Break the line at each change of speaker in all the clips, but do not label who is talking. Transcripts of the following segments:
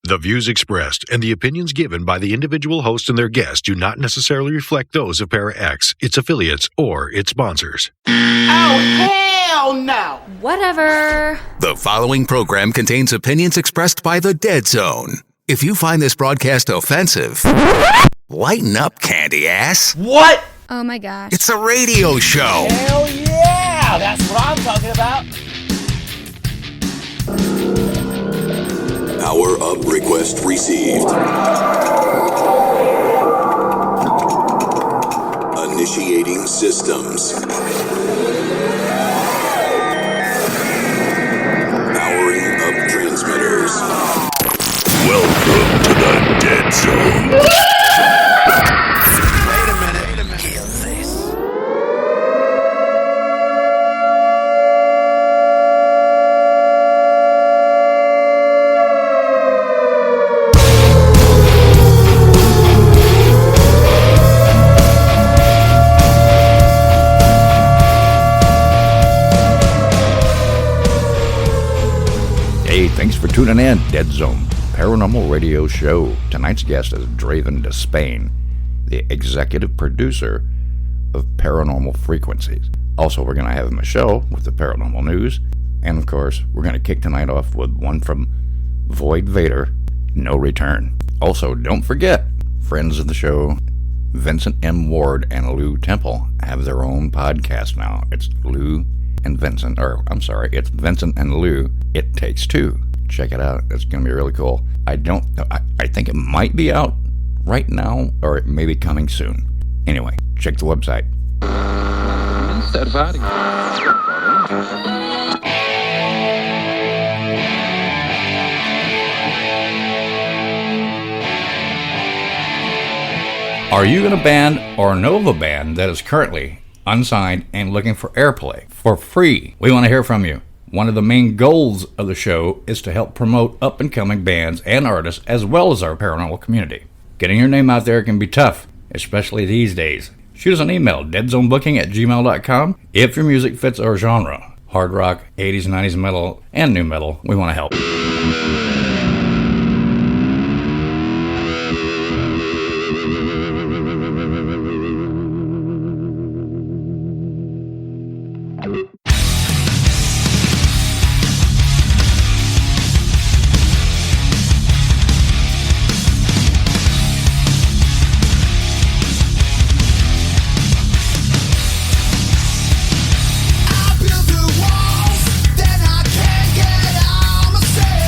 The views expressed and the opinions given by the individual host and their guests do not necessarily reflect those of Para X, its affiliates, or its sponsors.
Oh, hell no!
Whatever.
The following program contains opinions expressed by the Dead Zone. If you find this broadcast offensive, lighten up, candy ass.
What?
Oh my gosh.
It's a radio show.
Hell yeah! That's what I'm talking about.
Power up request received. Initiating systems. Powering up transmitters. Welcome to the Dead Zone.
Wait a minute.
Kill this.
Hey, thanks for tuning in, Dead Zone Paranormal Radio Show. Tonight's guest is Dravin DeSpain, the executive producer of Paranormal Frequencies. Also, we're going to have him a show with the paranormal news. And, of course, we're going to kick tonight off with one from Void Vader, No Return. Also, don't forget, friends of the show, Vincent M. Ward and Lou Temple have their own podcast now. It's Lou and Vincent, it's Vincent and Lou, It Takes Two. Check it out. It's going to be really cool. I think it might be out right now, or it may be coming soon. Anyway, check the website. Are you in a band or know of a band that is currently unsigned and looking for airplay for free? We want to hear from you. One of the main goals of the show is to help promote up-and-coming bands and artists as well as our paranormal community. Getting your name out there can be tough, especially these days. Shoot us an email, deadzonebooking@gmail.com. If your music fits our genre, hard rock, 80s, 90s metal, and new metal, we want to help.
I build the walls, then I can't get out myself.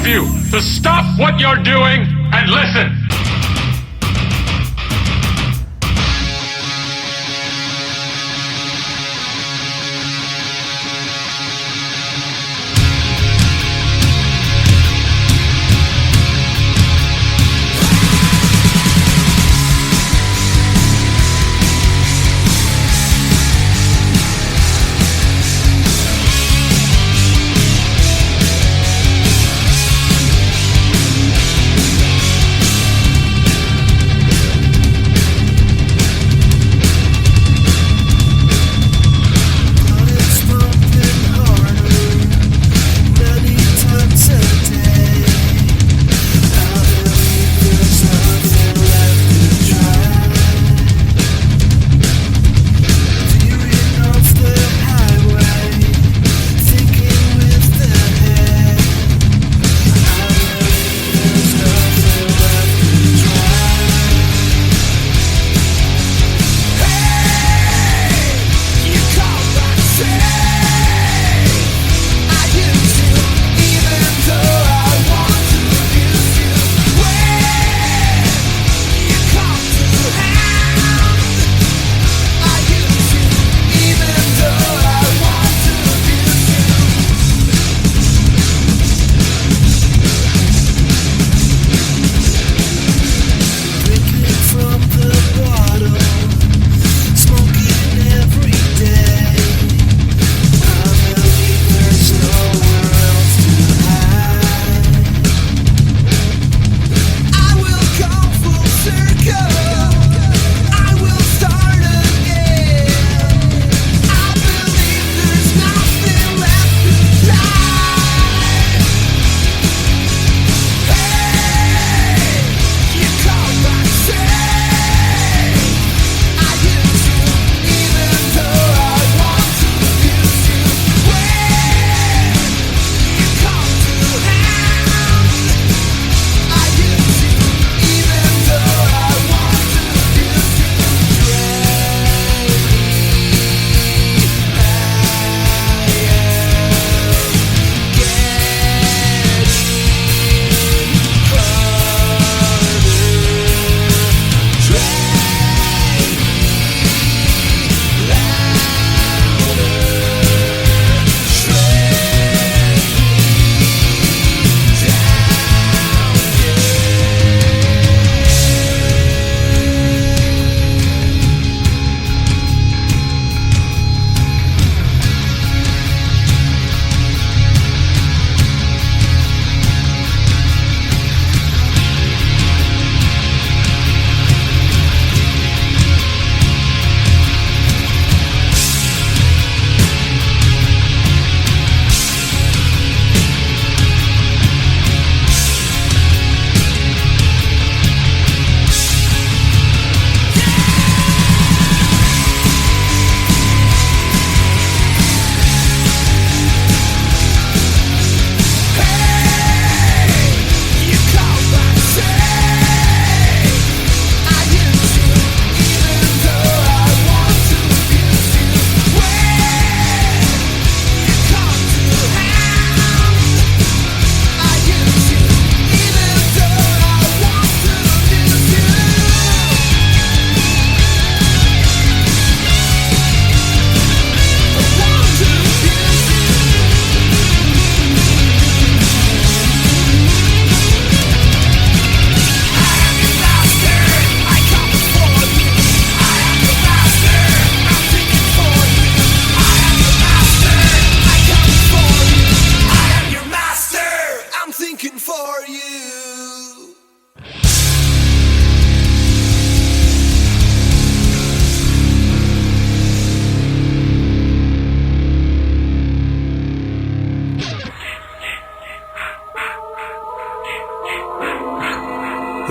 of you to stop what you're doing and listen.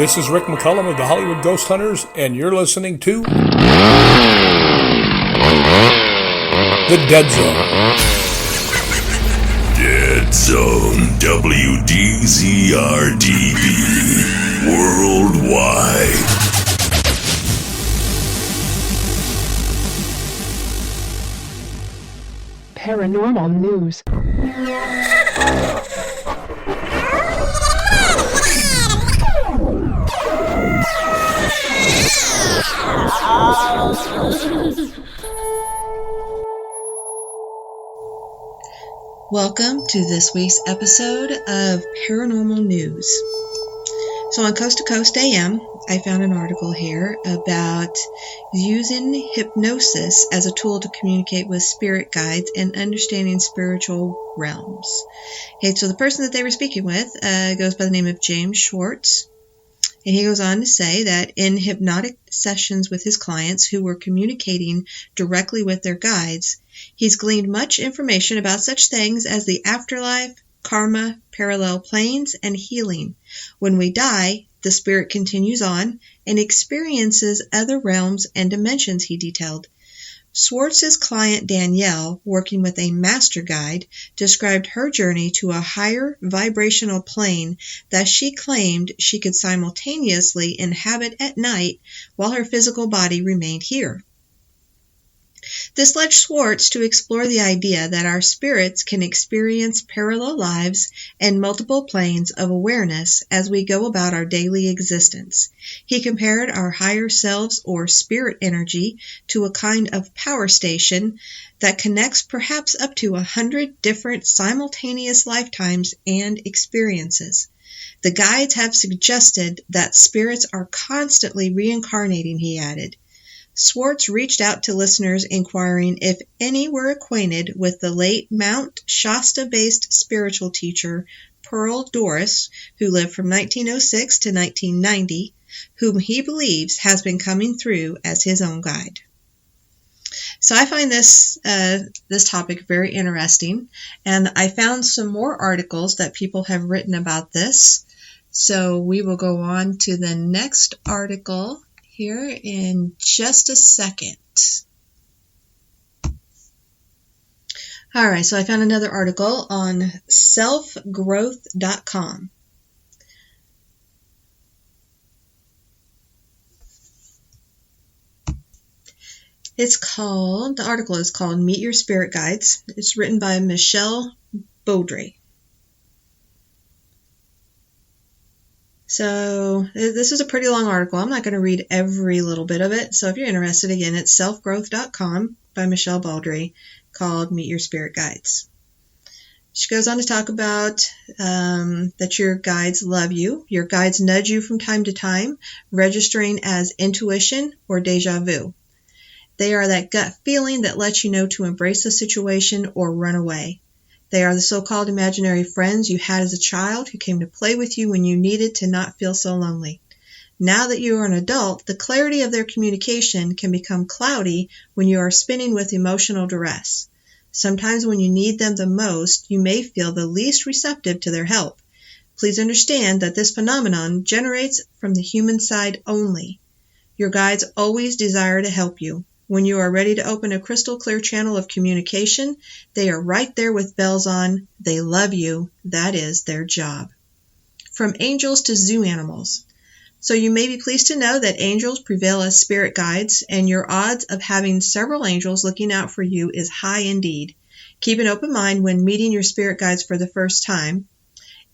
This is Rick McCullum of the Hollywood Ghost Hunters, and you're listening to The Dead Zone.
Dead Zone, WDZRDB, worldwide.
Paranormal news. Welcome to this week's episode of Paranormal News. So on Coast to Coast AM, I found an article here about using hypnosis as a tool to communicate with spirit guides and understanding spiritual realms. Okay, so the person that they were speaking with goes by the name of James Schwartz. And he goes on to say that in hypnotic sessions with his clients who were communicating directly with their guides, he's gleaned much information about such things as the afterlife, karma, parallel planes, and healing. When we die, the spirit continues on and experiences other realms and dimensions, he detailed. Schwartz's client Danielle, working with a master guide, described her journey to a higher vibrational plane that she claimed she could simultaneously inhabit at night while her physical body remained here. This led Schwartz to explore the idea that our spirits can experience parallel lives and multiple planes of awareness as we go about our daily existence. He compared our higher selves or spirit energy to a kind of power station that connects perhaps up to 100 different simultaneous lifetimes and experiences. The guides have suggested that spirits are constantly reincarnating, he added. Schwartz reached out to listeners inquiring if any were acquainted with the late Mount Shasta-based spiritual teacher Pearl Doris, who lived from 1906 to 1990, whom he believes has been coming through as his own guide. So I find this topic very interesting, and I found some more articles that people have written about this. So we will go on to the next article here in just a second. All right, so I found another article on selfgrowth.com. The article is called Meet Your Spirit Guides. It's written by Michelle Baudry. So this is a pretty long article. I'm not going to read every little bit of it. So if you're interested, again, it's selfgrowth.com by Michelle Baudry, called Meet Your Spirit Guides. She goes on to talk about that your guides love you. Your guides nudge you from time to time, registering as intuition or deja vu. They are that gut feeling that lets you know to embrace the situation or run away. They are the so-called imaginary friends you had as a child who came to play with you when you needed to not feel so lonely. Now that you are an adult, the clarity of their communication can become cloudy when you are spinning with emotional duress. Sometimes when you need them the most, you may feel the least receptive to their help. Please understand that this phenomenon generates from the human side only. Your guides always desire to help you. When you are ready to open a crystal clear channel of communication, they are right there with bells on. They love you. That is their job. From angels to zoo animals. So you may be pleased to know that angels prevail as spirit guides, and your odds of having several angels looking out for you is high indeed. Keep an open mind when meeting your spirit guides for the first time.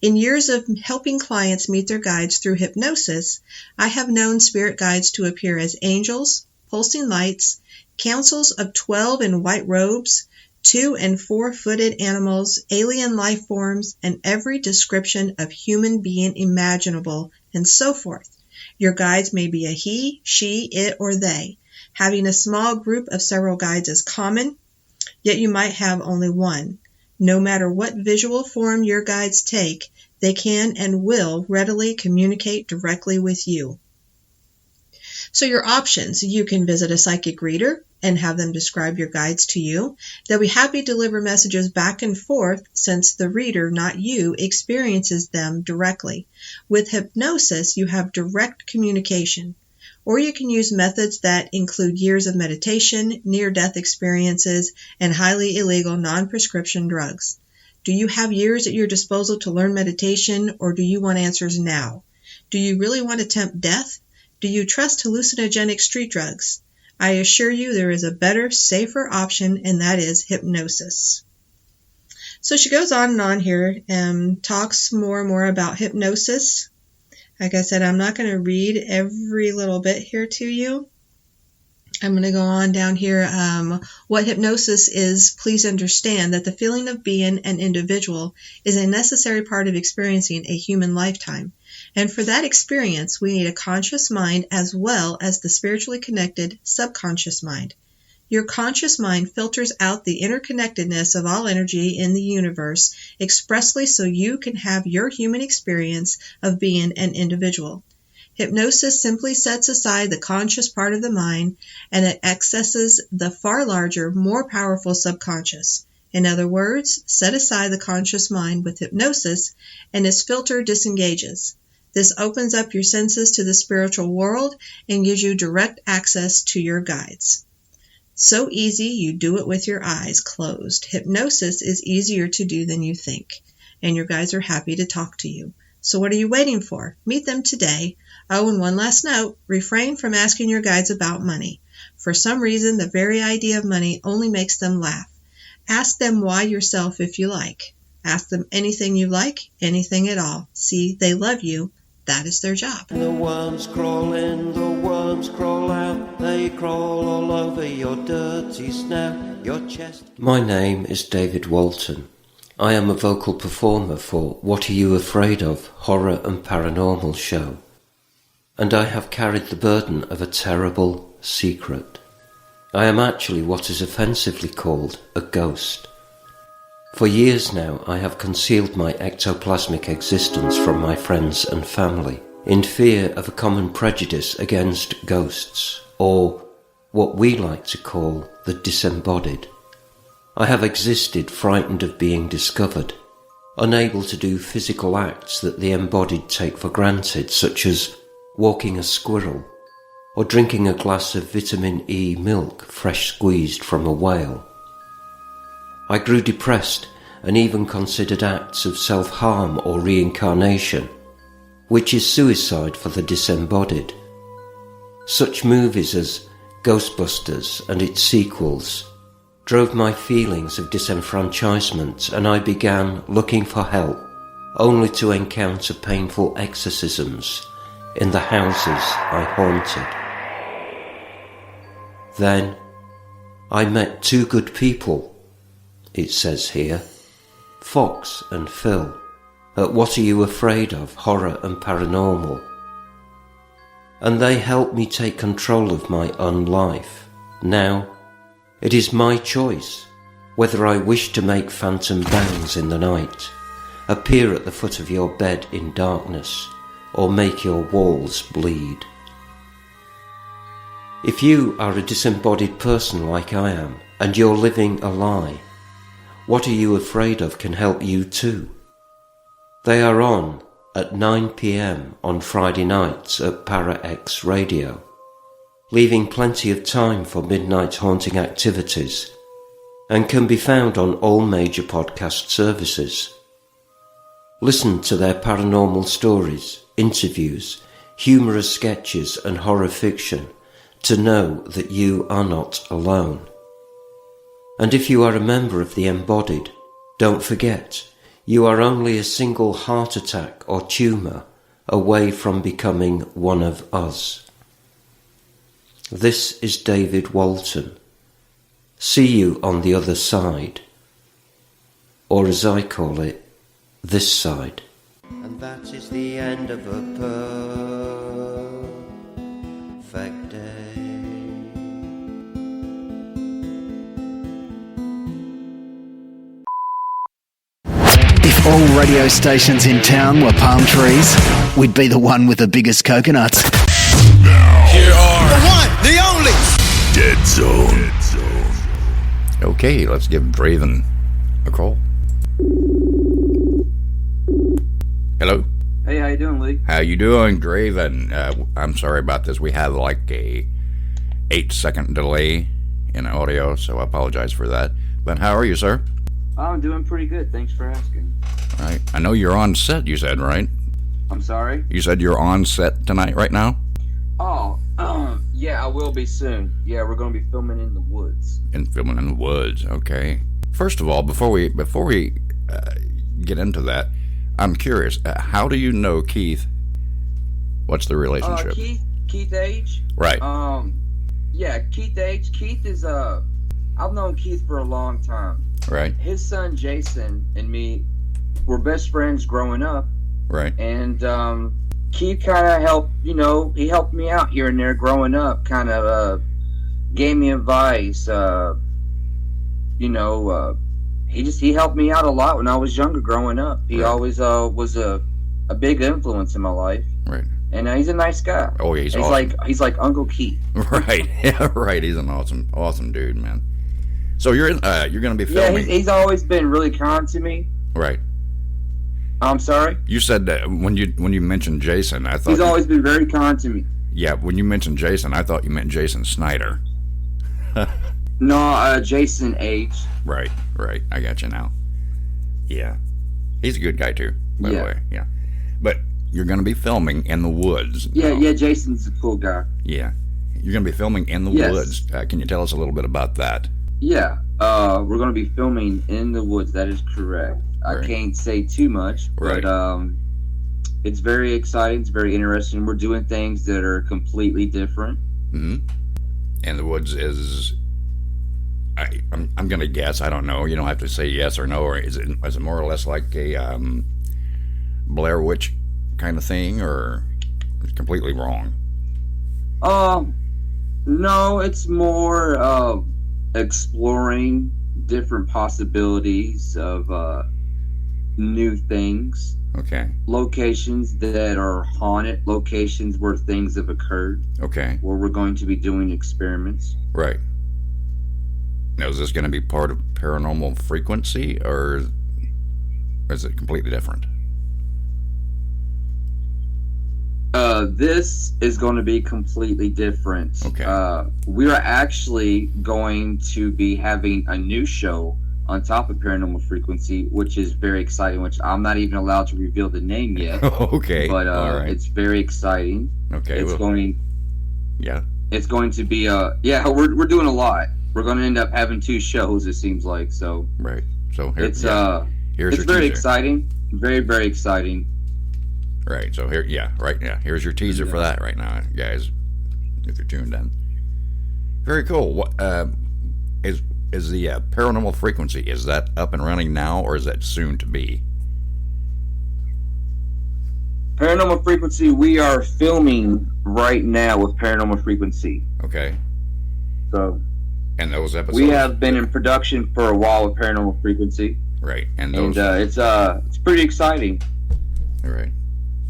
In years of helping clients meet their guides through hypnosis, I have known spirit guides to appear as angels, pulsing lights, councils of 12 in white robes, 2- and 4-footed animals, alien life forms, and every description of human being imaginable, and so forth. Your guides may be a he, she, it, or they. Having a small group of several guides is common, yet you might have only one. No matter what visual form your guides take, they can and will readily communicate directly with you. So your options: you can visit a psychic reader and have them describe your guides to you. They'll be happy to deliver messages back and forth since the reader, not you, experiences them directly. With hypnosis, you have direct communication. Or you can use methods that include years of meditation, near-death experiences, and highly illegal non-prescription drugs. Do you have years at your disposal to learn meditation, or do you want answers now? Do you really want to tempt death? Do you trust hallucinogenic street drugs? I assure you there is a better, safer option, and that is hypnosis. So she goes on here and talks more and more about hypnosis. Like I said, I'm not going to read every little bit here to you. I'm going to go on down here. What hypnosis is, please understand that the feeling of being an individual is a necessary part of experiencing a human lifetime. And for that experience, we need a conscious mind as well as the spiritually connected subconscious mind. Your conscious mind filters out the interconnectedness of all energy in the universe expressly so you can have your human experience of being an individual. Hypnosis simply sets aside the conscious part of the mind and it accesses the far larger, more powerful subconscious. In other words, set aside the conscious mind with hypnosis and its filter disengages. This opens up your senses to the spiritual world and gives you direct access to your guides. So easy, you do it with your eyes closed. Hypnosis is easier to do than you think, and your guides are happy to talk to you. So what are you waiting for? Meet them today. Oh, and one last note, refrain from asking your guides about money. For some reason, the very idea of money only makes them laugh. Ask them why yourself if you like. Ask them anything you like, anything at all. See, they love you. That is their job.
The worms crawl in, the worms crawl out. They crawl all over your dirty snout, your chest. My name is David Walton. I am a vocal performer for What Are You Afraid Of? Horror and Paranormal show. And I have carried the burden of a terrible secret. I am actually what is offensively called a ghost. For years now I have concealed my ectoplasmic existence from my friends and family in fear of a common prejudice against ghosts, or what we like to call the disembodied. I have existed frightened of being discovered, unable to do physical acts that the embodied take for granted, such as walking a squirrel, or drinking a glass of vitamin E milk fresh squeezed from a whale. I grew depressed and even considered acts of self-harm or reincarnation, which is suicide for the disembodied. Such movies as Ghostbusters and its sequels drove my feelings of disenfranchisement, and I began looking for help, only to encounter painful exorcisms in the houses I haunted. Then I met two good people, it says here, Fox and Phil, at What Are You Afraid Of? Horror and Paranormal. And they helped me take control of my own life. Now, it is my choice whether I wish to make phantom bangs in the night, appear at the foot of your bed in darkness, or make your walls bleed. If you are a disembodied person like I am, and you're living a lie, What Are You Afraid Of? Can help you too. They are on at 9 p.m. on Friday nights at Para X Radio, leaving plenty of time for midnight haunting activities, and can be found on all major podcast services. Listen to their paranormal stories, interviews, humorous sketches and horror fiction to know that you are not alone. And if you are a member of the embodied, don't forget, you are only a single heart attack or tumour away from becoming one of us. This is David Walton. See you on the other side. Or as I call it, this side. And that is the end of a perfect day.
If all radio stations in town were palm trees, we'd be the one with the biggest coconuts.
Now,
here are the one, the only
Dead Zone.
Okay, let's give Dravin a call. Hello.
Hey, how you doing, Lee?
How you doing, Dravin? I'm sorry about this. We had like a 8-second delay in audio, so I apologize for that. But how are you, sir?
I'm doing pretty good. Thanks for asking.
All right. I know you're on set, you said, right?
I'm sorry?
You said you're on set tonight right now?
Oh, yeah, I will be soon. Yeah, we're going to be filming in the woods.
Filming in the woods, okay. First of all, before we get into that, I'm curious. How do you know Keith? What's the relationship?
Keith Age?
Right.
Yeah, Keith H. Keith is I've known Keith for a long time.
Right.
His son Jason and me were best friends growing up.
Right.
And Keith kind of helped, he helped me out here and there growing up, kind of gave me advice. He helped me out a lot when I was younger growing up. He always was a big influence in my life.
Right.
And he's a nice guy.
Oh, yeah, he's awesome.
He's like Uncle Keith.
Right. Yeah, right. He's an awesome dude, man. So you're going to be filming.
Yeah, he's always been really kind to me.
Right.
I'm sorry?
You said that when you mentioned Jason, I thought...
He's always been very kind to me.
Yeah, when you mentioned Jason, I thought you meant Jason Snyder.
No, Jason H.
Right. I got you now. Yeah. He's a good guy, too, by the way. Yeah. But you're going to be filming in the woods.
Yeah, Jason's a cool guy.
Yeah. You're going to be filming in the woods. Can you tell us a little bit about that?
Yeah. We're going to be filming in the woods. That is correct. Right. I can't say too much, but it's very exciting. It's very interesting. We're doing things that are completely different.
Mm-hmm. And the woods is, I'm going to guess. I don't know. You don't have to say yes or no. Or is it more or less like a Blair Witch kind of thing, or it's completely wrong?
No, it's more exploring different possibilities of new things.
Okay.
Locations that are haunted, locations where things have occurred.
Okay.
Where we're going to be doing experiments.
Right. Now, is this going to be part of Paranormal Frequency, or is it completely different?
This is going to be completely different.
Okay.
We are actually going to be having a new show on top of Paranormal Frequency, which is very exciting, which I'm not even allowed to reveal the name yet.
Okay.
But
all right.
It's very exciting.
Okay.
It's going to be we're doing a lot. We're going to end up having 2 shows, it seems like. So
right. So
here's
your
very
teaser.
Exciting. Very, very exciting.
Right. So here's your teaser for that right now, guys. If you're tuned in. Very cool. What is the Paranormal Frequency? Is that up and running now, or is that soon to be?
Paranormal Frequency, we are filming right now with Paranormal Frequency.
Okay.
So.
And those episodes.
We have been in production for a while with Paranormal Frequency.
Right. And
it's pretty exciting.
All right.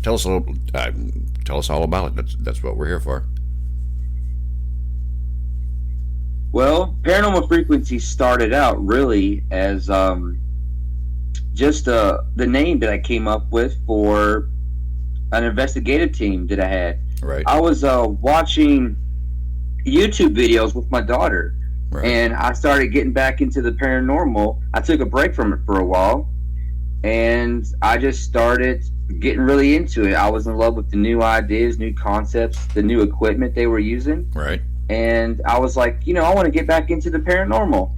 Tell us all about it. That's what we're here for.
Well, Paranormal Frequency started out really as just the name that I came up with for an investigative team that I had.
Right.
I was watching YouTube videos with my daughter, and I started getting back into the paranormal. I took a break from it for a while, and I just started getting really into it. I was in love with the new ideas, new concepts, the new equipment they were using.
Right.
And I was like, I want to get back into the paranormal.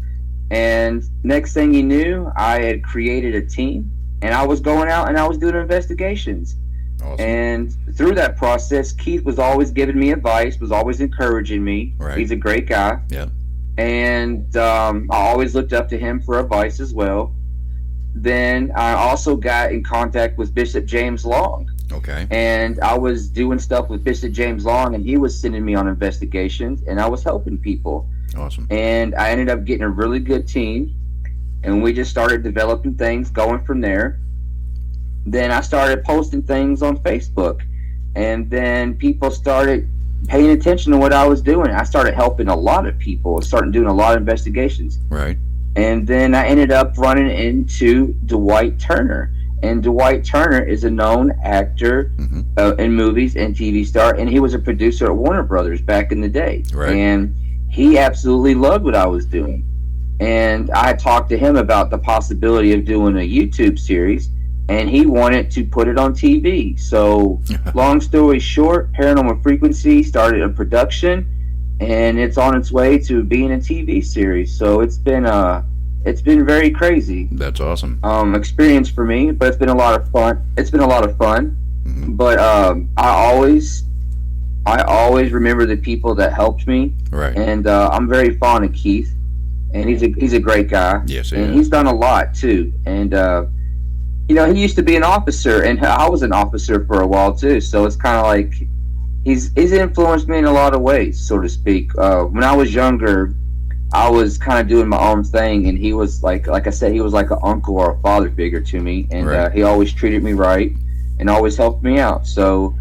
And next thing you knew, I had created a team, and I was going out and I was doing investigations.
Awesome.
And through that process, Keith was always giving me advice, was always encouraging me.
Right.
He's a great guy.
Yeah.
And I always looked up to him for advice as well. Then I also got in contact with Bishop James Long.
Okay.
And I was doing stuff with Bishop James Long, and he was sending me on investigations, and I was helping people.
Awesome.
And I ended up getting a really good team, and we just started developing things, going from there. Then I started posting things on Facebook, and then people started paying attention to what I was doing. I started helping a lot of people, started doing a lot of investigations.
Right.
And then I ended up running into Dwight Turner. And Dwight Turner is a known actor in movies and TV star, and he was a producer at Warner Brothers back in the day.
Right.
And he absolutely loved what I was doing. And I talked to him about the possibility of doing a YouTube series, and he wanted to put it on TV. So, long story short, Paranormal Frequency started a production, and it's on its way to being a TV series. So it's been very crazy.
That's awesome.
Experience for me, but it's been a lot of fun. But I always I always remember the people that helped me.
Right.
And I'm very fond of Keith, and he's a great guy.
Yes,
and he's done a lot too. And you know, he used to be an officer, and I was an officer for a while too. So it's kind of like he's influenced me in a lot of ways, so to speak. When I was younger, I was kind of doing my own thing, and he was like I said, he was like an uncle or a father figure to me, and he always treated me right and always helped me out. So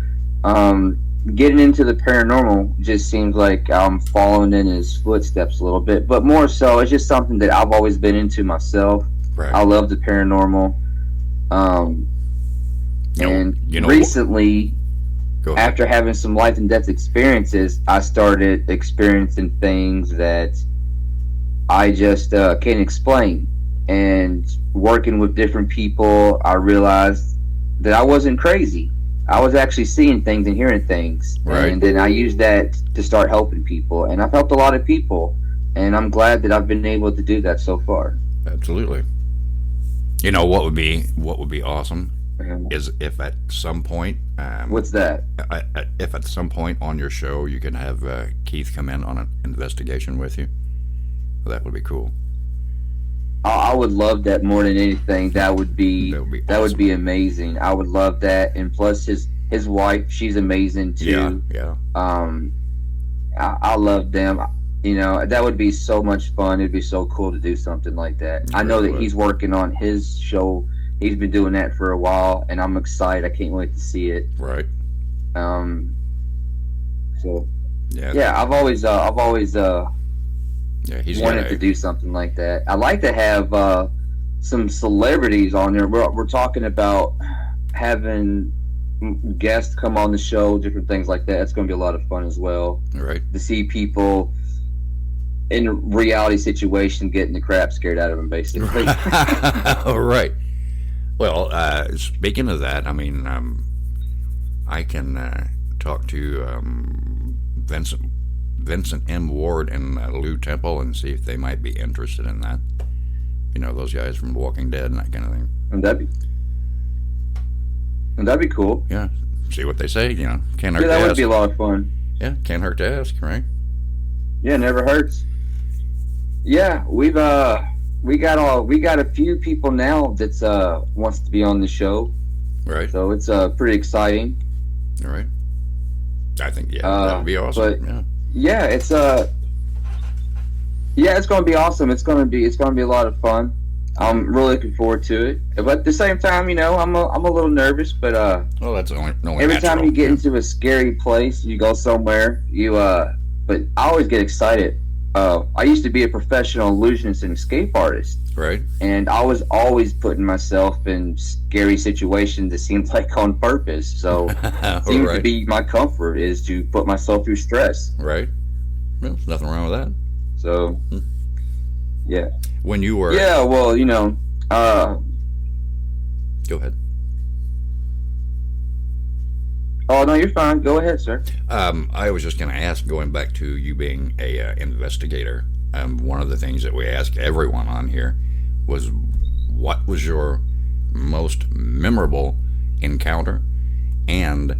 getting into the paranormal just seems like I'm following in his footsteps a little bit, but more so, it's just something that I've always been into myself.
Right.
I love the paranormal. Recently, after having some life and death experiences, I started experiencing things that I just can't explain. And working with different people, I realized that I wasn't crazy. I was actually seeing things and hearing things.
Right.
And then I used that to start helping people. And I've helped a lot of people. And I'm glad that I've been able to do that so far.
Absolutely. You know what would be awesome is if at some point.
What's that?
If at some point on your show you can have Keith come in on an investigation with you, that would be cool.
I would love that more than anything. That would be
awesome.
That would be amazing. I would love that. And plus his wife, she's amazing too.
Yeah.
I love them. You know, that would be so much fun. It'd be so cool to do something like that. I know that he's working on his show. He's been doing that for a while, and I'm excited. I can't wait to see it.
Right.
So
yeah,
I've always
he's
wanted to do something like that. I'd like to have some celebrities on there. We're talking about having guests come on the show, different things like that. It's going to be a lot of fun as well.
Right.
To see people in a reality situation getting the crap scared out of them, basically.
Right. Well, speaking of that, I mean, I can talk to Vincent M. Ward and Lou Temple and see if they might be interested in that. You know, those guys from Walking Dead and that kind of thing.
And that'd be cool.
Yeah. See what they say, you know. Can't hurt to
that
ask.
Would be a lot of fun.
Yeah, can't hurt to ask, right?
Yeah, never hurts. Yeah, we got a few people now that's wants to be on the show.
Right.
So it's pretty exciting.
All right. I think that would be awesome.
But it's going to be awesome. It's going to be a lot of fun. I'm really looking forward to it. But at the same time, you know, I'm a little nervous, but
well, that's only
every
natural.
time you get into a scary place, you go somewhere, but I always get excited. I used to be a professional illusionist and escape artist.
Right.
And I was always putting myself in scary situations, it seems like on purpose. So it seems to be my comfort is to put myself through stress.
Right. Well, there's nothing wrong with that.
So, yeah.
When you were...
Yeah, well, you know...
Go ahead.
Oh, no, you're fine. Go ahead, sir.
I was just going to ask, going back to you being a investigator, one of the things that we ask everyone on here was, what was your most memorable encounter, and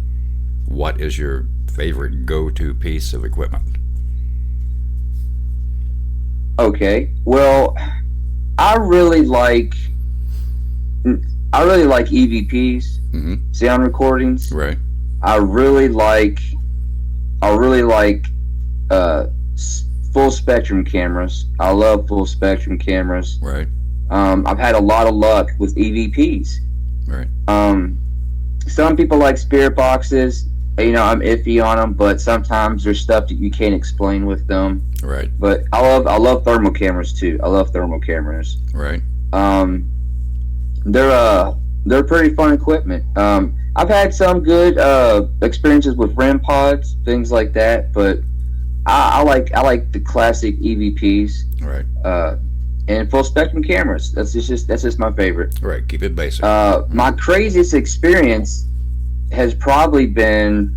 what is your favorite go-to piece of equipment?
Okay, well, I really like EVPs, sound recordings.
Right.
I really like full spectrum cameras. I love full spectrum cameras.
Right.
I've had a lot of luck with EVPs.
Right.
Some people like spirit boxes. You know, I'm iffy on them, but sometimes there's stuff that you can't explain with them.
Right.
But I love thermal cameras too. I love thermal cameras.
Right.
They're pretty fun equipment. I've had some good experiences with REM pods, things like that, but I like the classic EVPs.
Right.
And full spectrum cameras. That's just my favorite.
Right. Keep it basic.
My craziest experience has probably been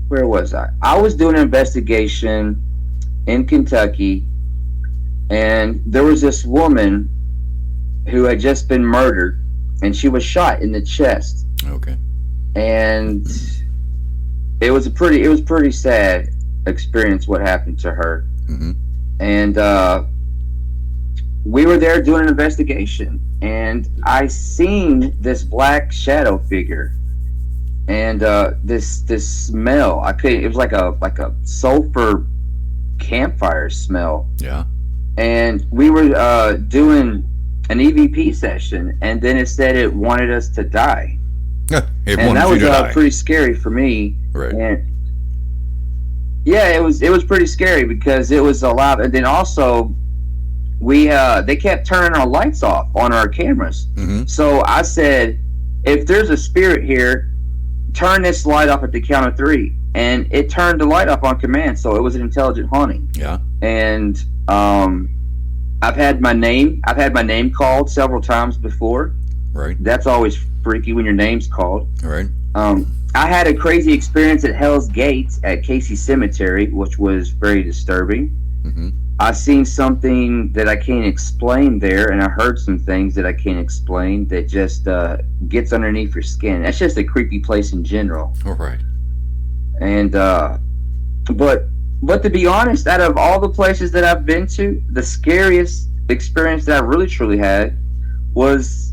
where was I? I was doing an investigation in Kentucky, and there was this woman who had just been murdered, and she was shot in the chest.
Okay.
And it was pretty sad experience what happened to her.
Mm-hmm.
And we were there doing an investigation, and I seen this black shadow figure, and this smell. It was like a sulfur campfire smell.
Yeah.
And we were doing an EVP session, and then it said it wanted us to die. And that was pretty scary for me.
Right.
And yeah, it was pretty scary because it was a lot. And then also, they kept turning our lights off on our cameras.
Mm-hmm.
So I said, if there's a spirit here, turn this light off at the count of 3. And it turned the light off on command, so it was an intelligent haunting.
Yeah.
And I've had my name called several times before.
Right.
That's always freaky when your name's called.
Right.
I had a crazy experience at Hell's Gates at Casey Cemetery, which was very disturbing.
Mm-hmm.
I seen something that I can't explain there, and I heard some things that I can't explain that just gets underneath your skin. That's just a creepy place in general.
All right.
And but to be honest, out of all the places that I've been to, the scariest experience that I really truly had was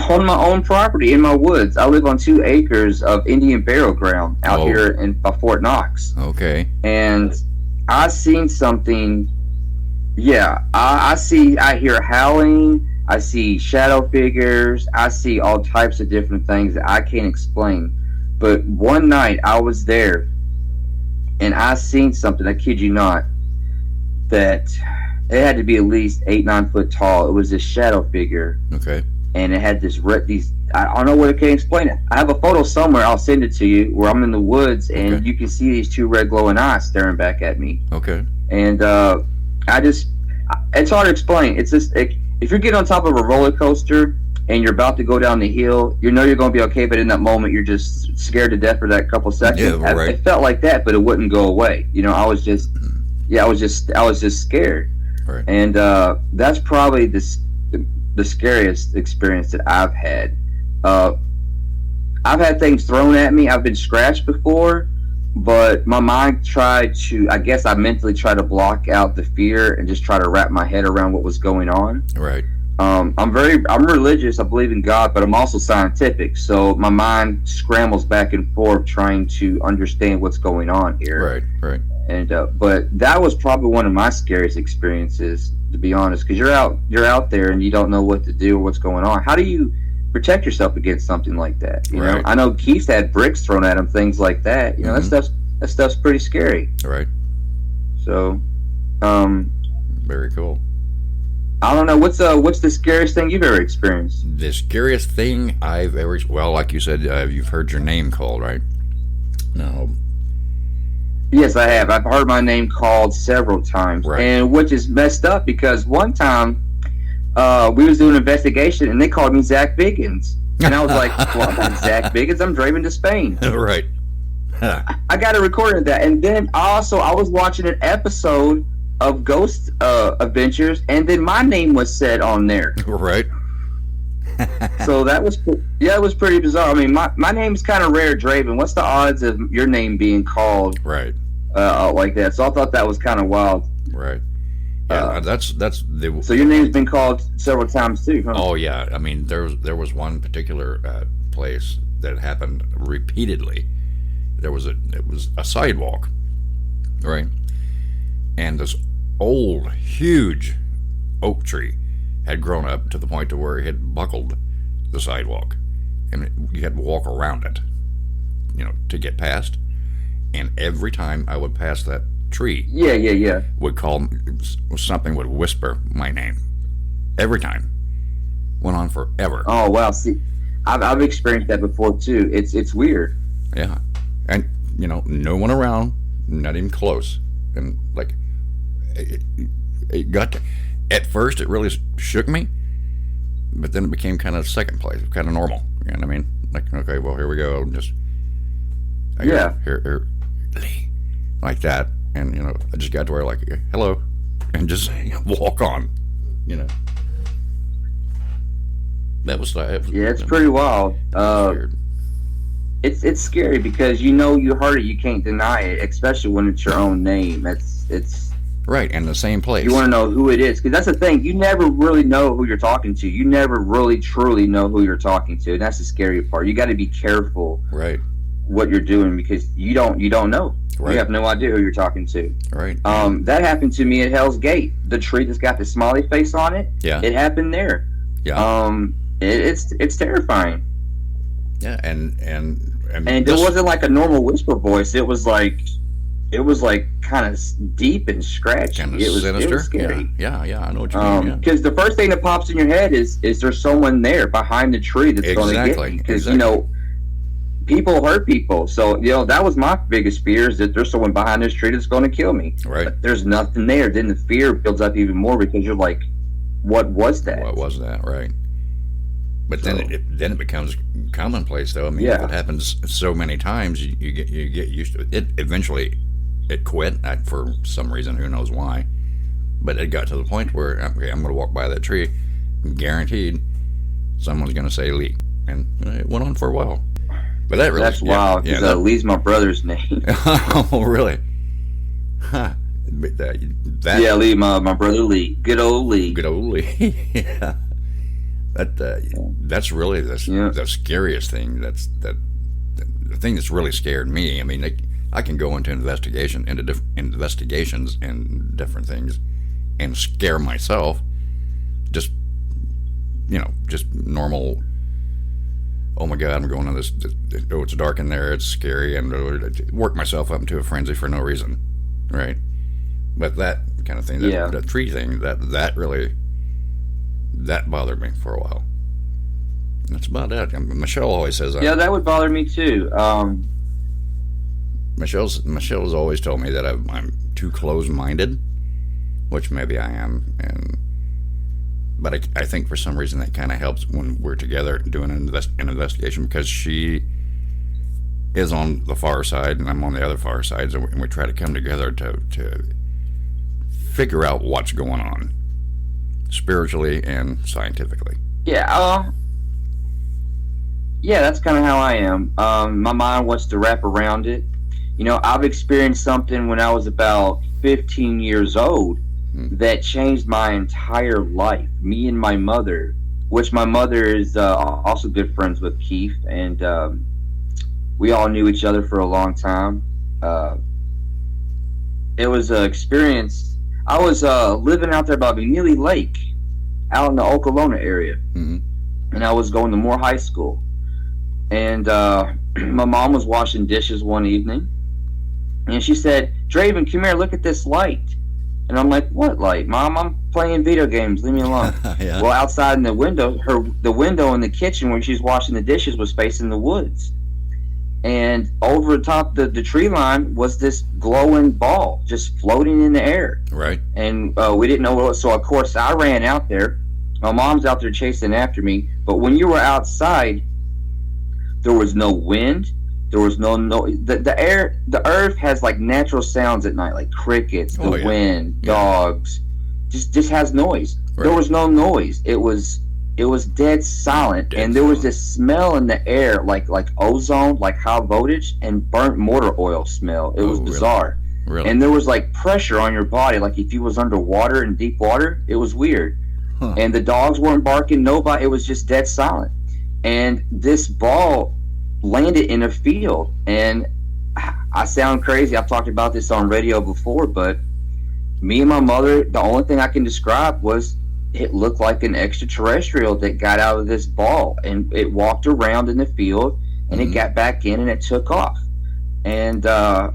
on my own property in my woods. I live on 2 acres of Indian burial ground out here in Fort Knox.
Okay.
And I seen something. Yeah, I hear howling. I see shadow figures. I see all types of different things that I can't explain. But one night I was there, and I seen something, I kid you not, that it had to be at least 8-9 foot tall. It was this shadow figure.
Okay.
And it had these, I don't know what I can explain it. I have a photo somewhere, I'll send it to you, where I'm in the woods, and you can see these 2 red glowing eyes staring back at me.
Okay.
And it's hard to explain. It's just, if you're getting on top of a roller coaster, and you're about to go down the hill, you know you're going to be okay, but in that moment, you're just scared to death for that couple seconds.
Yeah, right.
It felt like that, but it wouldn't go away. You know, I was just scared.
Right.
And that's probably the scariest experience that I've had. I've had things thrown at me. I've been scratched before, but my mind I mentally tried to block out the fear and just try to wrap my head around what was going on.
Right.
I'm religious. I believe in God, but I'm also scientific. So my mind scrambles back and forth trying to understand what's going on here.
Right, right.
And but that was probably one of my scariest experiences, to be honest, because you're out there and you don't know what to do or what's going on. How do you protect yourself against something like that? You know, I know Keith's had bricks thrown at him, things like that. You know, that stuff's pretty scary.
Right.
So,
very cool.
I don't know, what's the scariest thing you've ever experienced?
The scariest thing I've ever, well, like you said, you've heard your name called, right? No.
Yes, I have. I've heard my name called several times, and which is messed up because one time we was doing an investigation and they called me Zach Biggins, and I was like, "Well, I'm not Zach Biggins. I'm Dravin DeSpain."
Right.
I got a recording of that, and then I was watching an episode of Ghost Adventures, and then my name was said on there.
Right.
So that was, it was pretty bizarre. I mean, my name's kind of rare, Dravin. What's the odds of your name being called like that? So I thought that was kind of wild.
Right. Yeah, that's the.
So your name's been called several times too, huh?
Oh yeah, I mean there was one particular place that happened repeatedly. It was a sidewalk, right, and this old huge oak tree had grown up to the point to where it had buckled the sidewalk, and you had to walk around it, you know, to get past. And every time I would pass that tree, would call, something would whisper my name. Every time. Went on forever.
Oh wow! See, I've experienced that before too. It's weird.
Yeah, and you know, no one around, not even close, and like it got to, at first it really shook me, but then it became kind of second place, kind of normal. You know what I mean? Like, okay, well, here we go. Just here, like that, and you know, I just got to where like, hello, and just walk on. You know, that was
yeah, it's pretty wild. it's scary because you heard it, you can't deny it, especially when it's your own name. It's
right, in the same place.
You want to know who it is, because that's the thing. You never really know who you're talking to. You never really truly know who you're talking to, and that's the scary part. You got to be careful,
right,
what you're doing, because you don't know. Right. You have no idea who you're talking to.
Right.
That happened to me at Hell's Gate. The tree that's got the smiley face on it.
Yeah.
It happened there.
Yeah.
It's terrifying.
Yeah, and
it wasn't like a normal whisper voice. It was like kind of deep and scratchy.
Kind of
sinister.
It was
scary.
Yeah, I know what you mean.
Because the first thing that pops in your head is there someone there behind the tree that's going to get me? Because people hurt people. So that was my biggest fear, is that there's someone behind this tree that's going to kill me.
Right.
But there's nothing there. Then the fear builds up even more, because you're like, what was that?
What was that? Right. But then it becomes commonplace, though. I mean, if it happens so many times, you get used to it. Eventually, it quit for some reason. Who knows why? But it got to the point where, okay, I'm going to walk by that tree, guaranteed someone's going to say Lee, and it went on for a while. But that's
wild. Because Lee's my brother's name.
Oh, really? Huh.
Lee, my brother Lee. Good old Lee.
Good old Lee. Yeah. That's really the scariest thing. That's the thing that's really scared me. I mean, I can go into investigations and different things and scare myself. Just normal. Oh my God, I'm going on this. Oh, it's dark in there. It's scary, and work myself up into a frenzy for no reason, right? But that kind of thing, the tree thing, that really. That bothered me for a while. That's about it. Michelle always says
that would bother me too.
Michelle's always told me that I'm too close-minded, which maybe I am, but I think for some reason that kind of helps when we're together doing an investigation, because she is on the far side and I'm on the other far side, and we try to come together to figure out what's going on. Spiritually and scientifically.
Yeah, that's kind of how I am. My mind wants to wrap around it. I've experienced something when I was about 15 years old that changed my entire life. Me and my mother, which my mother is also good friends with Keith, and we all knew each other for a long time. It was an experience. I was living out there by McNeely Lake, out in the Okolona area, and I was going to Moore High School. And my mom was washing dishes one evening, and she said, "Dravin, come here, look at this light." And I'm like, "What light, Mom? I'm playing video games. Leave me alone."
Yeah.
Well, outside in the window, the window in the kitchen where she's washing the dishes was facing the woods. And over the top of the tree line was this glowing ball just floating in the air.
Right. And
we didn't know what it was. So, of course, I ran out there. My mom's out there chasing after me. But when you were outside, there was no wind. There was no noise. The earth has like natural sounds at night, like crickets, the wind, dogs. Just has noise. Right. There was no noise. It was dead silent, and there was this smell in the air, like ozone, like high voltage, and burnt motor oil smell. It was bizarre.
Really?
And there was like pressure on your body, like if you was underwater in deep water. It was weird. Huh. And the dogs weren't barking. Nobody. It was just dead silent. And this ball landed in a field, and I sound crazy. I've talked about this on radio before, but me and my mother, the only thing I can describe was it looked like an extraterrestrial that got out of this ball, and it walked around in the field, and it got back in, and it took off. And I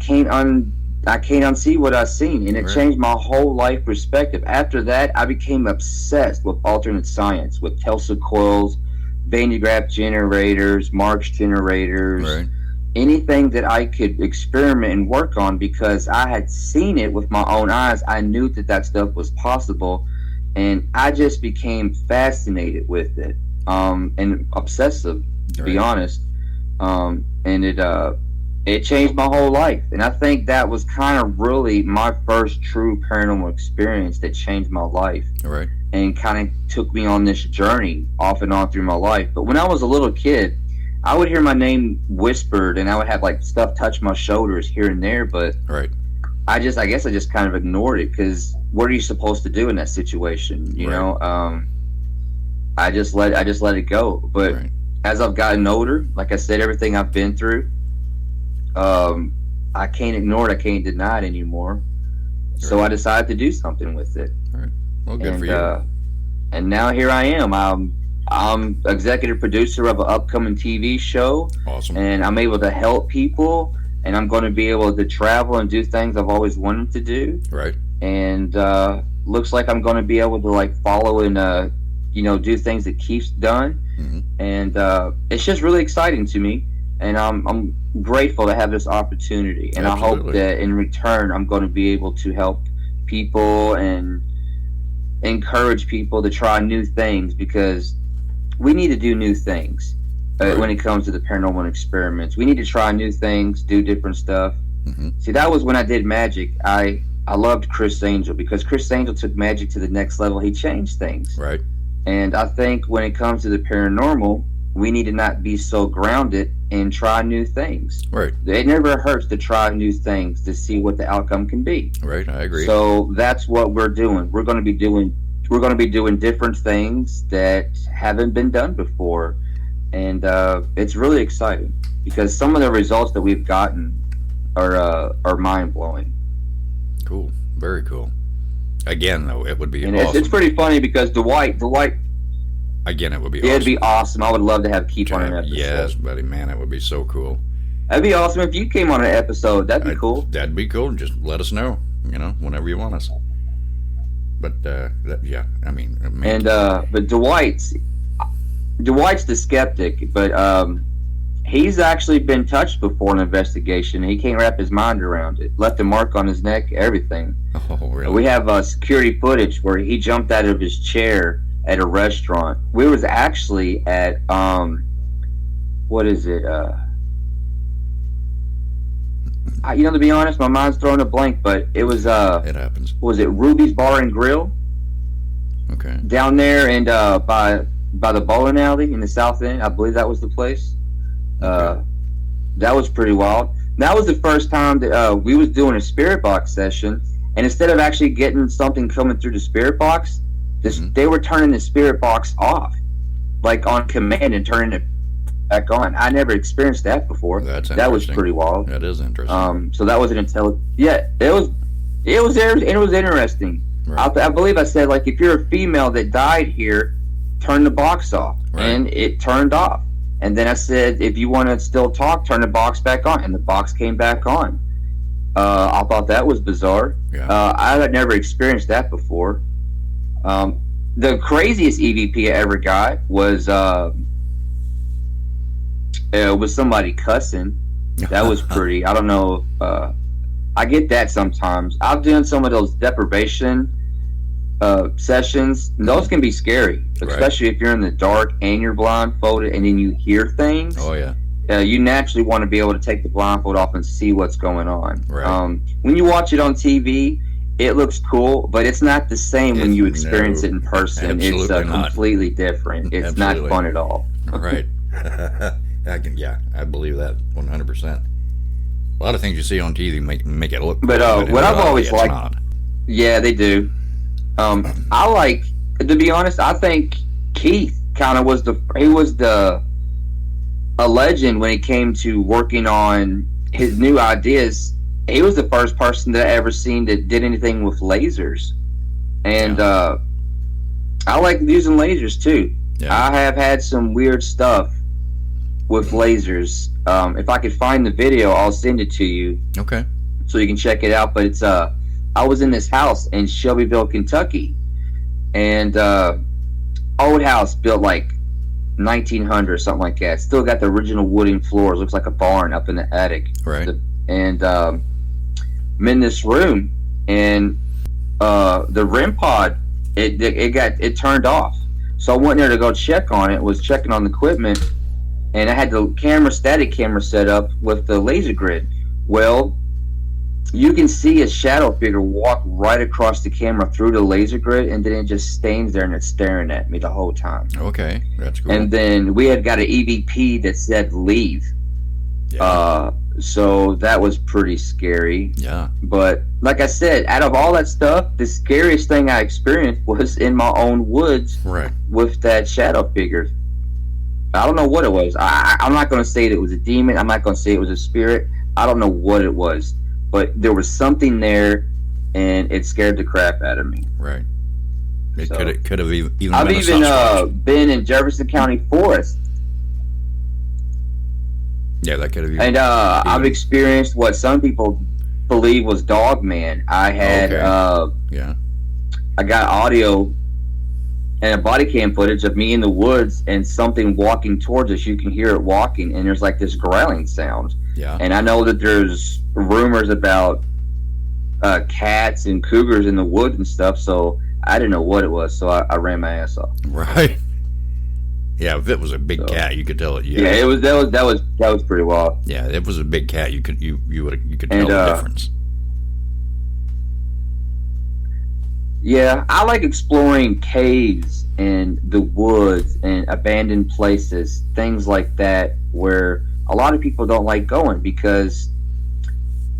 can't unsee what I've seen, and it changed my whole life perspective. After that, I became obsessed with alternate science, with Tesla coils, Van de Graaff generators, Marx generators, anything that I could experiment and work on, because I had seen it with my own eyes. I knew that stuff was possible, and I just became fascinated with it, and obsessive, to be honest. And it changed my whole life, and I think that was kind of really my first true paranormal experience that changed my life.
Right. And
kind of took me on this journey off and on through my life. But when I was a little kid, I would hear my name whispered, and I would have like stuff touch my shoulders here and there, but
right.
I guess I just kind of ignored it, because what are you supposed to do in that situation? You know, I just let it go. But as I've gotten older, like I said, everything I've been through, I can't ignore it. I can't deny it anymore. So I decided to do something with it.
Right. Well, good for you.
And now here I am. I'm executive producer of an upcoming TV show.
Awesome.
And I'm able to help people. And I'm going to be able to travel and do things I've always wanted to do.
Right.
And looks like I'm going to be able to like follow and do things that Keith's done.
Mm-hmm.
And it's just really exciting to me. And I'm grateful to have this opportunity. And
Absolutely.
I hope that in return I'm going to be able to help people and encourage people to try new things, because we need to do new things. When it comes to the paranormal experiments, we need to try new things, do different stuff.
Mm-hmm.
See, that was when I did magic. I loved Chris Angel, because Chris Angel took magic to the next level. He changed things.
Right.
And I think when it comes to the paranormal, we need to not be so grounded and try new things.
Right.
It never hurts to try new things to see what the outcome can be.
Right. I agree.
So that's what we're doing. We're going to be doing different things that haven't been done before. And it's really exciting, because some of the results that we've gotten are mind-blowing.
Cool. Very cool. Again, though, it would be
and
awesome.
it's pretty funny, because Dwight.
Again, it would be
awesome.
It'd
be awesome. I would love to have Keith on an episode.
Yes, buddy, man, it would be so cool.
That'd be awesome if you came on an episode. That'd be cool.
That'd be cool. Just let us know, whenever you want us. But, I mean...
And, but Dwight's the skeptic, but he's actually been touched before in an investigation. He can't wrap his mind around it. Left a mark on his neck, everything.
Oh, really?
We have security footage where he jumped out of his chair at a restaurant. We was actually at, what is it? To be honest, my mind's throwing a blank, but it was,
it happens.
Was it Ruby's Bar and Grill?
Okay.
Down there and by the bowling alley in the South End. I believe that was the place.
Okay.
That was pretty wild. That was the first time that we was doing a spirit box session, and instead of actually getting something coming through the spirit box, they were turning the spirit box off, like on command, and turning it back on. I never experienced that before. That was pretty wild.
That is interesting.
So that was an intelligent. Yeah, it was there, and it was interesting.
Right.
I believe I said, like, if you're a female that died here, turn the box off.
Right.
And it turned off. And then I said, if you want to still talk, turn the box back on. And the box came back on. I thought that was bizarre.
Yeah.
I had never experienced that before. The craziest EVP I ever got was somebody cussing. That was pretty. I don't know. I get that sometimes. I've done some of those deprivation sessions. Those can be scary, especially if you're in the dark and you're blindfolded, and then you hear things.
Oh yeah.
You naturally want to be able to take the blindfold off and see what's going on.
Right.
When you watch it on TV, it looks cool, but it's not the same when you experience it in person. It's completely different. It's not fun at all.
Right. I believe that 100%. A lot of things you see on TV make it look.
But what I've always liked, yeah, they do. I like, to be honest, I think Keith kind of was a legend when it came to working on his new ideas. He was the first person that I ever seen that did anything with lasers, and I like using lasers too. Yeah. I have had some weird stuff with lasers. If I could find the video, I'll send it to you.
Okay.
So you can check it out. But it's I was in this house in Shelbyville, Kentucky, and old house built like 1900 or something like that. Still got the original wooden floors. Looks like a barn up in the attic.
Right.
And I'm in this room, and the REM pod it turned off. So I went there to go check on it. Was checking on the equipment, and I had the static camera set up with the laser grid. Well, you can see a shadow figure walk right across the camera through the laser grid, and then it just stands there and it's staring at me the whole time.
Okay, that's cool.
And then we had got an EVP that said leave. Yeah. So that was pretty scary.
Yeah.
But like I said, out of all that stuff, the scariest thing I experienced was in my own woods,
right,
with that shadow figure. I don't know what it was. I'm not going to say that it was a demon. I'm not going to say it was a spirit. I don't know what it was. But there was something there, and it scared the crap out of me.
Right. It could have even
I've
been
even been in Jefferson County Forest.
Yeah, that could have.
And I've experienced what some people believe was Dog Man. I had I got audio and a body cam footage of me in the woods and something walking towards us. You can hear it walking, and there's like this growling sound.
Yeah.
And I know that there's rumors about cats and cougars in the woods and stuff, so I didn't know what it was, so I ran my ass off.
Right. Yeah, if it was a big cat, you could tell it.
Yeah, it was that was pretty wild.
Yeah, if it was a big cat, you could tell the difference.
Yeah, I like exploring caves and the woods and abandoned places, things like that, where a lot of people don't like going because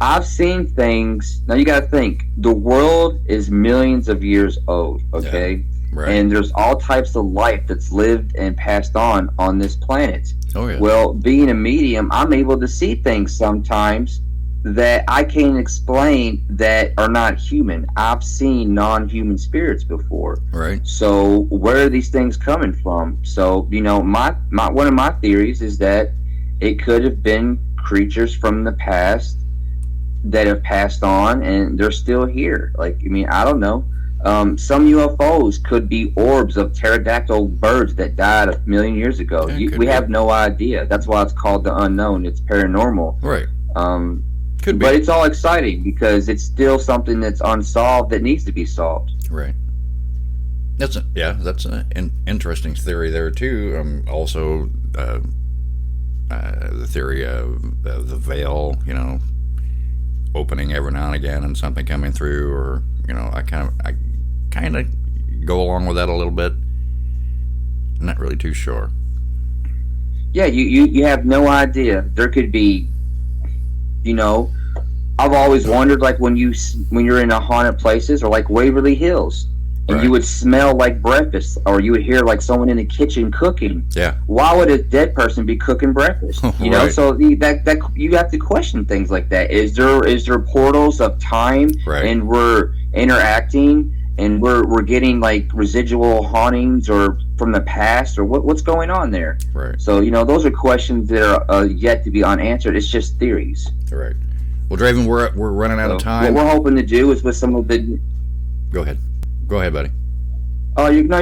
I've seen things. Now you got to think, the world is millions of years old, okay? Yeah. Right. And there's all types of life that's lived and passed on this planet.
Oh, yeah.
Well, being a medium, I'm able to see things sometimes that I can't explain that are not human. I've seen non-human spirits before.
Right.
So where are these things coming from? So, you know, my one of my theories is that it could have been creatures from the past that have passed on and they're still here. Like, I mean, I don't know. Some UFOs could be orbs of pterodactyl birds that died a million years ago. We have no idea. That's why it's called the unknown. It's paranormal.
Right.
Could be. But it's all exciting because it's still something that's unsolved that needs to be solved.
Right. That's an interesting theory there too. Also, the theory of the veil, you know, opening every now and again and something coming through, or you know, I kind of go along with that a little bit. I'm not really too sure.
Yeah, you have no idea. There could be, you know, I've always wondered, like when you're in a haunted places or like Waverly Hills, and you would smell like breakfast, or you would hear like someone in the kitchen cooking.
Yeah.
Why would a dead person be cooking breakfast? You know, so that you have to question things like that. Is there portals of time, and we're interacting, and we're getting like residual hauntings or from the past, or what's going on there?
Right.
So you know, those are questions that are yet to be unanswered. It's just theories.
Right. Well, Dravin, we're running out of time.
What we're hoping to do is with some of the.
Go ahead, buddy.
Oh, you go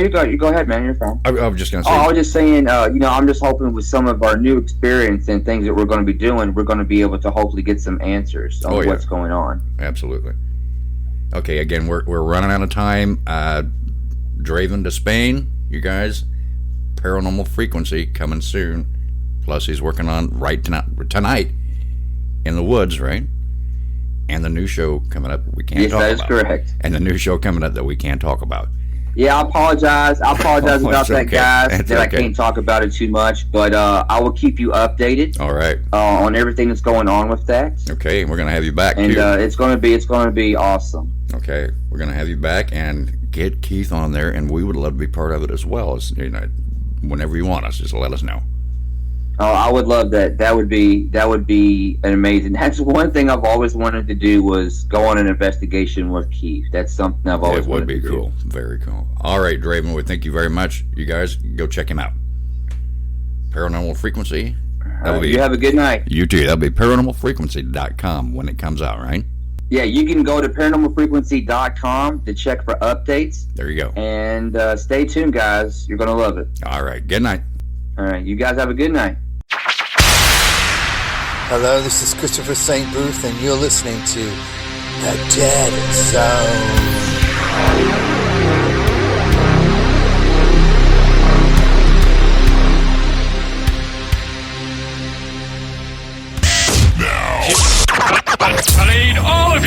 ahead, man. You're fine.
I was just gonna say.
Oh, I was just saying. You know, I'm just hoping with some of our new experience and things that we're going to be doing, we're going to be able to hopefully get some answers on what's going on.
Absolutely. Okay, again, we're running out of time. Dravin DeSpain, you guys, Paranormal Frequency coming soon. Plus, he's working on tonight in the woods, right? And the new show coming up we can't talk about.
Yes, that is correct.
And the new show coming up that we can't talk about.
Yeah, I apologize. about that, guys. That I can't talk about it too much, but I will keep you updated.
All right.
On everything that's going on with that.
Okay, and we're gonna have you back
and
too.
It's gonna be awesome.
Okay, we're gonna have you back and get Keith on there, and we would love to be part of it as well. As you know, whenever you want us, just let us know.
Oh, I would love that. That would be an amazing. That's one thing I've always wanted to do, was go on an investigation with Keith. That's something I've always wanted to do. It would be
cool. Very cool. All right, Dravin, we thank you very much. You guys go check him out. Paranormal Frequency.
You have a good night.
You too. That'll be paranormalfrequency.com when it comes out, right?
Yeah, you can go to paranormalfrequency.com to check for updates.
There you go.
And stay tuned, guys. You're going to love it.
All right. Good night.
All right. You guys have a good night.
Hello, this is Christopher St. Booth, and you're listening to The Dead Zone.
I need all of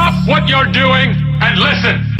Stop what you're doing and listen.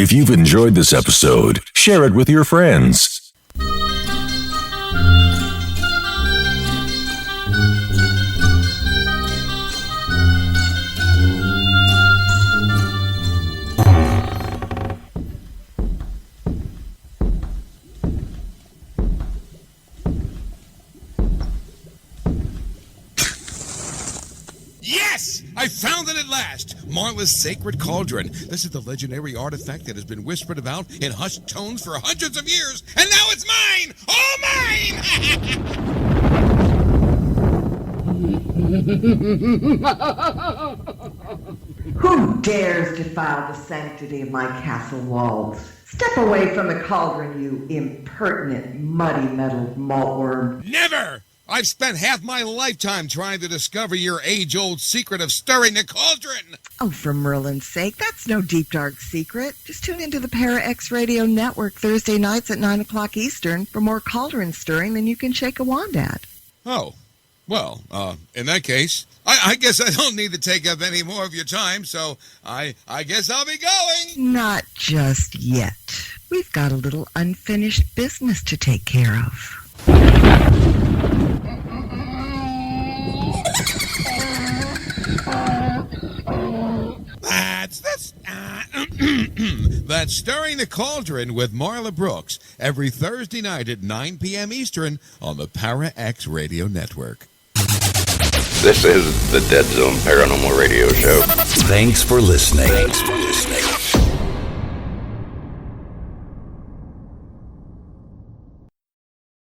If you've enjoyed this episode, share it with your friends.
Yes! I found it at last! Marla's Sacred Cauldron. This is the legendary artifact that has been whispered about in hushed tones for hundreds of years, and now it's mine! All mine!
Who dares defile the sanctity of my castle walls? Step away from the cauldron, you impertinent, muddy-mettled maltworm.
Never! I've spent half my lifetime trying to discover your age-old secret of stirring the cauldron!
Oh, for Merlin's sake, that's no deep, dark secret. Just tune into the Para X Radio Network Thursday nights at 9 o'clock Eastern for more cauldron stirring than you can shake a wand at.
Oh, well, in that case, I guess I don't need to take up any more of your time, so I guess I'll be going!
Not just yet. We've got a little unfinished business to take care of.
That's Stirring the Cauldron with Marla Brooks every Thursday night at 9 p.m. Eastern on the Para X Radio Network.
This is the Dead Zone Paranormal Radio Show.
Thanks for listening.